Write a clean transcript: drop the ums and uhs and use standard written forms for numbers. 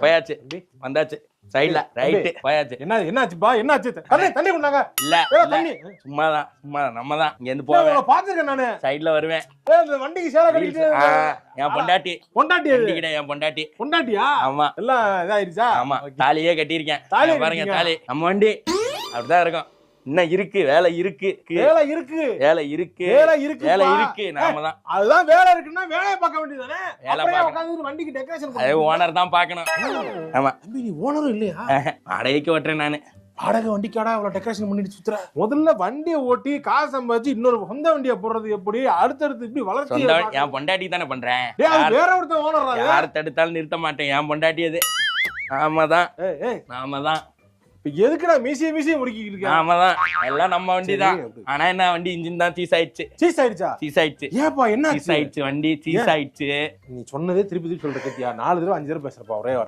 போயாச்சு வந்தாச்சு சைடுல ரைட் போயாச்சு. என்னாச்சுப்பா என்னாச்சு? தண்ணி கொண்டாங்க. இல்ல தண்ணி சும்மாதான் நம்ம தான் இங்க இருந்து போவேன். பாத்துருக்கேன் நானு சைடுல வருவேன். இந்த வண்டிக்கு சேலை கட்டிட்டு என் பொண்டாட்டி என் பொண்டாட்டி. பொண்டாட்டியா? ஆமா எல்லாம் இதாயிருச்சா? ஆமா தாலியே கட்டியிருக்கேன். தாலி பாருங்க தாலி. நம்ம வண்டி அப்படிதான் இருக்கும். இன்னும் இருக்கு வேலை இருக்கு வேலை இருக்கு வேலை இருக்கு வேலை இருக்கு வேலை இருக்கு. நாம தான் அதுதான் வேலை இருக்குன்னா வேலையை பார்க்க வேண்டியதானே. வேலை உட்கார்ந்து வண்டிக்கு டெக்கரேஷன் அதே ஓனர் தான் பார்க்கணும். ஆமா நீ ஓனரும் இல்லையா? வாடகைக்கு ஓட்டுறேன் நானு. வாடகை வண்டிக்காடா இவ்வளவு டெக்கரேஷன் பண்ணிட்டு சுத்துற? முதல்ல வண்டியை ஓட்டி காசு சம்பாதிச்சு இன்னொரு சொந்த வண்டியை போடுறது எப்படி? அடுத்தடுத்து இப்படி வளர்ச்சி. என் பொண்டாட்டி தானே பண்றேன். வேற ஒருத்தன் ஓனர். யார் தடுத்தாலும் நிறுத்த மாட்டேன். என் பொண்டாட்டி அது. நாம தான் இப்ப எதுக்குடா மீசிய முடிக்கிட்டு இருக்க? ஆமாதான் எல்லாம் நம்ம வண்டி தான். ஆனா என்ன வண்டி இன்ஜின் தான் சீஸ் ஆயிடுச்சு. சீஸ் ஆயிடுச்சு. ஏப்பா என்ன சீஸ் ஆயிடுச்சு வண்டி சீஸ் ஆயிடுச்சு. நீ சொன்னதே திருப்பி சொல்ற கத்தியா? 4 தடவை 5 தடவை பேசுறப்பா ஒரே வாரம்.